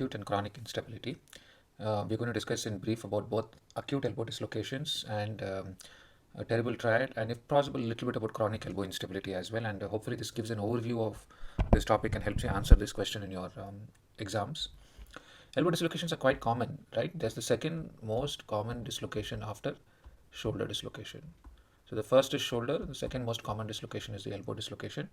Acute and chronic instability. We're going to discuss in brief about both acute elbow dislocations and a terrible triad, and if possible, a little bit about chronic elbow instability as well. And hopefully, this gives an overview of this topic and helps you answer this question in your exams. Elbow dislocations are quite common, right? That's the second most common dislocation after shoulder dislocation. So the first is shoulder, the second most common dislocation is the elbow dislocation.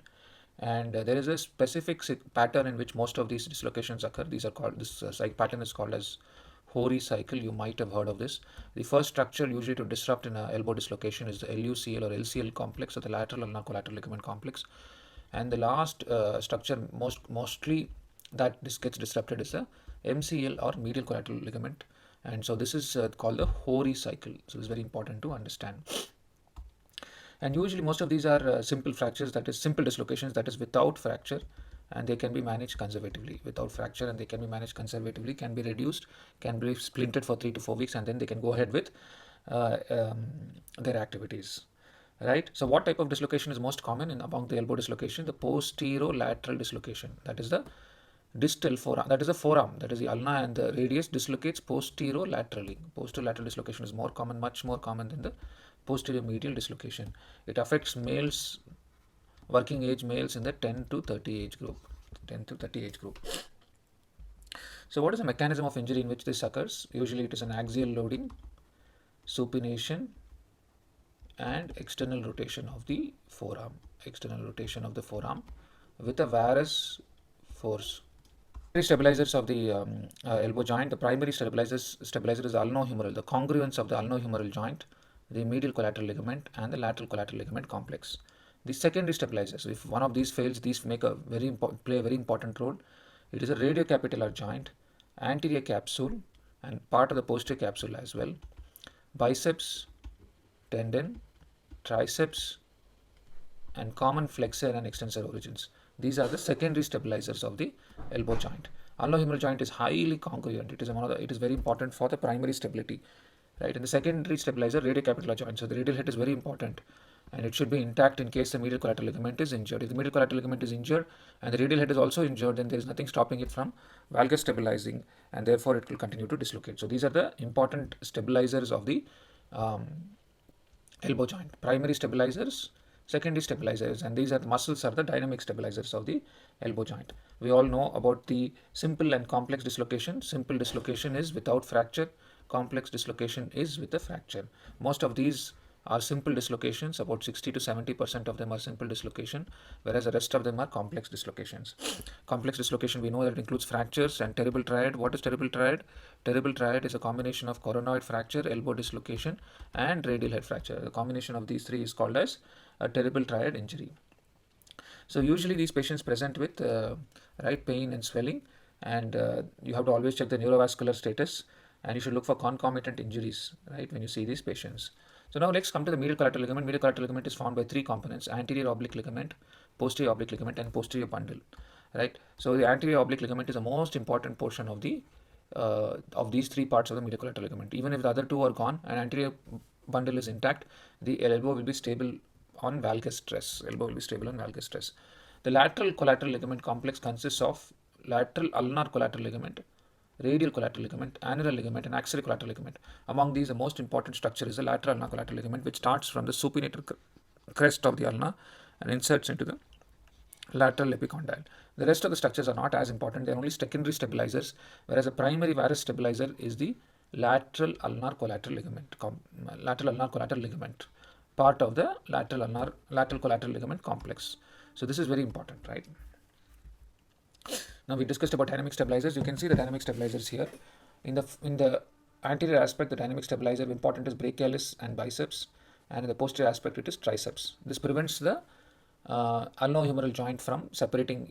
And there is a specific pattern in which most of these dislocations occur. These are called, this pattern is called as Hori cycle. You might have heard of this. The first structure usually to disrupt in a elbow dislocation is the LUCL or LCL complex, or the lateral ulnar collateral ligament complex. And the last structure mostly that this gets disrupted is the MCL or medial collateral ligament. And so this is called the Hori cycle. So it's very important to understand. And usually most of these are simple fractures, that is simple dislocations, that is without fracture, and they can be managed conservatively. Without fracture, and they can be managed conservatively, can be reduced, can be splinted for 3 to 4 weeks, and then they can go ahead with their activities. Right. So what type of dislocation is most common in among the elbow dislocation? The posterolateral dislocation. That is the distal forearm. That is the forearm. That is the ulna and the radius dislocates posterolaterally. Posterolateral dislocation is more common, much more common than the posterior medial dislocation. It affects males, working age males in the 10 to 30 age group. 10 to 30 age group. So what is the mechanism of injury in which this occurs? Usually it is an axial loading, supination, and external rotation of the forearm. External rotation of the forearm with a varus force. Stabilizers of the elbow joint. The primary stabilizer is ulnohumeral, the congruence of the ulnohumeral joint, the medial collateral ligament, and the lateral collateral ligament complex. The secondary stabilizers, if one of these fails, these play a very important role. It is a radiocapitular joint, anterior capsule, and part of the posterior capsule as well. Biceps, tendon, triceps, and common flexor and extensor origins. These are the secondary stabilizers of the elbow joint. Ulnohumeral joint is highly congruent. It is very important for the primary stability, right? And the secondary stabilizer, radiocapitular joint. So the radial head is very important, and it should be intact in case the medial collateral ligament is injured. If the medial collateral ligament is injured and the radial head is also injured, then there is nothing stopping it from valgus stabilizing, and therefore it will continue to dislocate. So these are the important stabilizers of the elbow joint. Primary stabilizers, secondary stabilizers, and these are the muscles are the dynamic stabilizers of the elbow joint. We all know about the simple and complex dislocation. Simple dislocation is without fracture. Complex dislocation is with a fracture. Most of these are simple dislocations. About 60 to 70% of them are simple dislocation, whereas the rest of them are complex dislocations. Complex dislocation, we know that it includes fractures and terrible triad. What is terrible triad? Terrible triad is a combination of coronoid fracture, elbow dislocation, and radial head fracture. The combination of these three is called as a terrible triad injury. So usually these patients present with right pain and swelling, and you have to always check the neurovascular status, and you should look for concomitant injuries, right, when you see these patients. So now let's come to the medial collateral ligament. Medial collateral ligament is formed by three components: anterior oblique ligament, posterior oblique ligament, and posterior bundle, right? So the anterior oblique ligament is the most important portion of the of these three parts of the medial collateral ligament. Even if the other two are gone and anterior bundle is intact, the elbow will be stable on valgus stress. Elbow will be stable on valgus stress. The lateral collateral ligament complex consists of lateral ulnar collateral ligament, radial collateral ligament, annular ligament, and axillary collateral ligament. Among these, the most important structure is the lateral ulnar collateral ligament, which starts from the supinator crest of the ulna and inserts into the lateral epicondyle. The rest of the structures are not as important. They are only secondary stabilizers, whereas the primary varus stabilizer is the lateral ulnar collateral ligament, part of the lateral collateral ligament complex. So this is very important, right? Now we discussed about dynamic stabilizers. You can see the dynamic stabilizers here. In the anterior aspect, the dynamic stabilizer important is brachialis and biceps, and in the posterior aspect it is triceps. This prevents the ulnohumeral joint from separating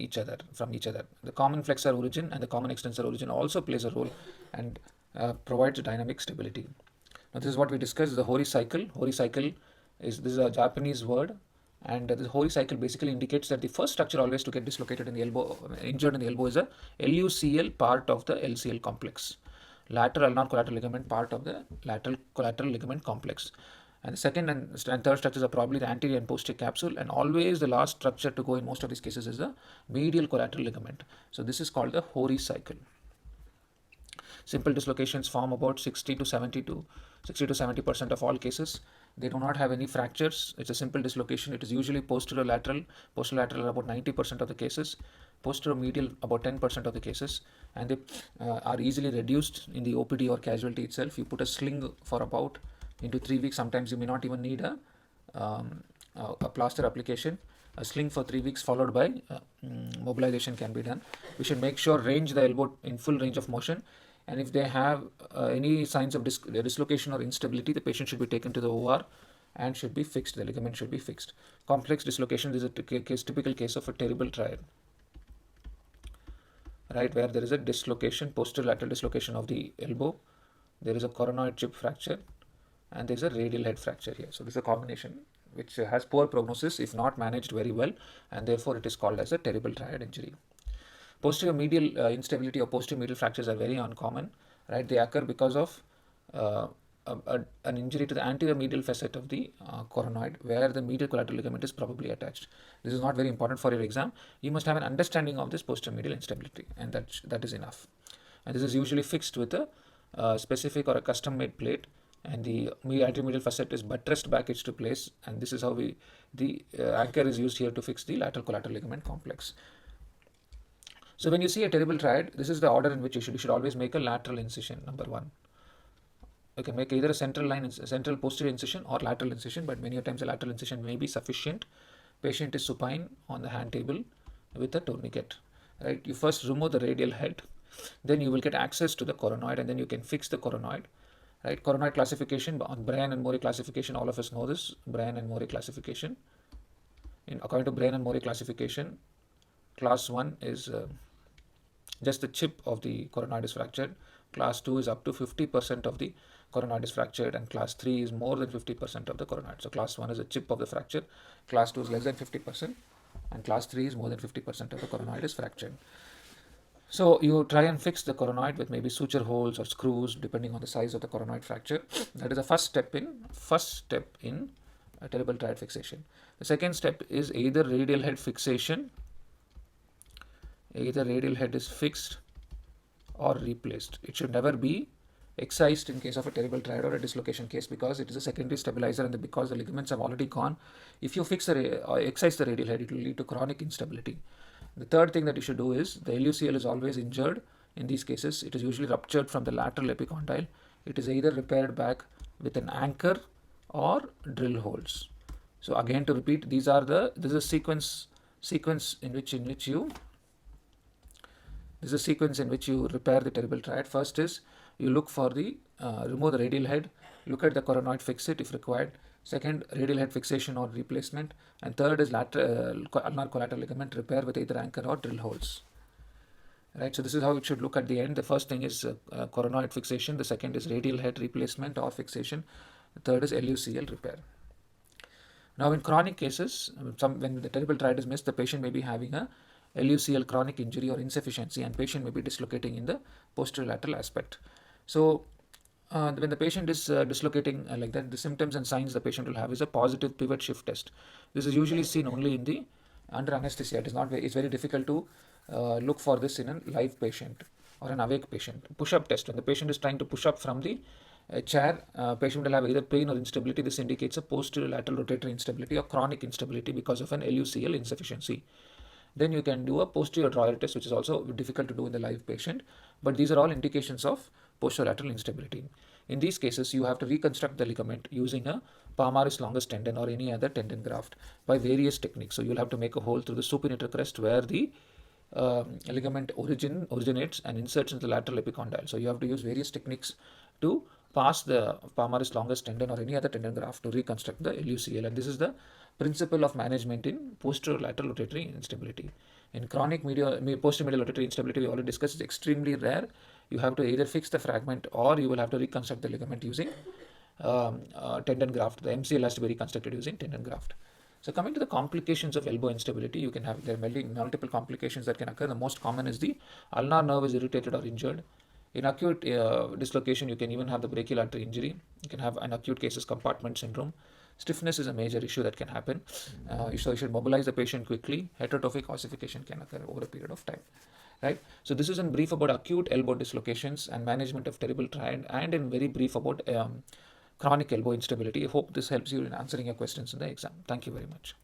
from each other. The common flexor origin and the common extensor origin also plays a role and provides dynamic stability. Now this is what we discussed, the Hori cycle. Hori cycle this is a Japanese word, and the Hori cycle basically indicates that the first structure always to get dislocated in the elbow, injured in the elbow, is a LUCL part of the LCL complex. Lateral ulnar collateral ligament part of the lateral collateral ligament complex. And the second and third structures are probably the anterior and posterior capsule, and always the last structure to go in most of these cases is the medial collateral ligament. So this is called the Hori cycle. Simple dislocations form about 60 to 70% of all cases. They do not have any fractures. It's a simple dislocation. It is usually posterolateral. Posterolateral are about 90% of the cases. Posteromedial about 10% of the cases, and they are easily reduced in the OPD or casualty itself. You put a sling for about into 3 weeks. Sometimes you may not even need a plaster application. A sling for 3 weeks followed by mobilization can be done. We should make sure range the elbow in full range of motion, and if they have any signs of dislocation or instability, the patient should be taken to the OR and should be fixed. The ligament should be fixed. Complex dislocation is a typical case of a terrible triad, right, where there is a dislocation, posterolateral dislocation of the elbow, there is a coronoid chip fracture, and there is a radial head fracture here. So this is a combination which has poor prognosis if not managed very well, and therefore it is called as a terrible triad injury. Posterior medial instability or posterior medial fractures are very uncommon, right? They occur because of an injury to the anterior medial facet of the coronoid, where the medial collateral ligament is probably attached. This is not very important for your exam. You must have an understanding of this posterior medial instability, and that is enough. And this is usually fixed with a specific or a custom-made plate, and the anteromedial facet is buttressed back into place, and this is how the anchor is used here to fix the lateral collateral ligament complex. So when you see a terrible triad, this is the order in which you should always make a lateral incision, number 1. You can make either a central posterior incision or lateral incision, but many times a lateral incision may be sufficient. Patient is supine on the hand table with a tourniquet, right? You first remove the radial head, then you will get access to the coronoid, and then you can fix the coronoid, right? Coronoid classification on Bryan and Morey classification, all of us know this, Bryan and Morey classification. According to Bryan and Morey classification, class 1 is just the chip of the coronoid is fractured. Class 2 is up to 50% of the coronoid is fractured, and class 3 is more than 50% of the coronoid. So class 1 is a chip of the fracture, class 2 is less than 50%, and class 3 is more than 50% of the coronoid is fractured. So you try and fix the coronoid with maybe suture holes or screws depending on the size of the coronoid fracture. That is the first step in a terrible triad fixation. The second step is either radial head fixation, either radial head is fixed or replaced. It should never be excised in case of a terrible triad or a dislocation case, because it is a secondary stabilizer, and because the ligaments have already gone, if you fix or excise the radial head, it will lead to chronic instability. The third thing that you should do is the LUCL is always injured. In these cases, it is usually ruptured from the lateral epicondyle. It is either repaired back with an anchor or drill holes. So again, to repeat, this is a sequence in which you repair the terrible triad. First is you look for remove the radial head, look at the coronoid, fix it if required. Second, radial head fixation or replacement, and third is ulnar collateral ligament repair with either anchor or drill holes. Right, so this is how it should look at the end. The first thing is coronoid fixation. The second is radial head replacement or fixation. The third is LUCL repair. Now, in chronic cases, when the terrible triad is missed, the patient may be having a LUCL chronic injury or insufficiency, and patient may be dislocating in the posterolateral aspect. So when the patient is dislocating like that, the symptoms and signs the patient will have is a positive pivot shift test. This is usually seen only under anesthesia. It's very difficult to look for this in a live patient or an awake patient. Push-up test. When the patient is trying to push up from the chair, patient will have either pain or instability. This indicates a posterolateral rotatory instability or chronic instability because of an LUCL insufficiency. Then you can do a posterior drawer test, which is also difficult to do in the live patient, but these are all indications of posterolateral instability. In these cases, you have to reconstruct the ligament using a palmaris longus tendon or any other tendon graft by various techniques. So you'll have to make a hole through the supinator crest where the ligament originates and inserts into the lateral epicondyle. So you have to use various techniques to pass the palmaris longus tendon or any other tendon graft to reconstruct the LUCL, and this is the principle of management in posterolateral rotatory instability. In chronic posteromedial rotatory instability, we already discussed, is extremely rare. You have to either fix the fragment or you will have to reconstruct the ligament using tendon graft. The MCL has to be reconstructed using tendon graft. So coming to the complications of elbow instability, there are multiple complications that can occur. The most common is the ulnar nerve is irritated or injured. In acute dislocation, you can even have the brachial artery injury. You can have an acute cases compartment syndrome. Stiffness is a major issue that can happen. So you should mobilize the patient quickly. Heterotrophic ossification can occur over a period of time. right? So this is in brief about acute elbow dislocations and management of terrible triad, and in very brief about chronic elbow instability. I hope this helps you in answering your questions in the exam. Thank you very much.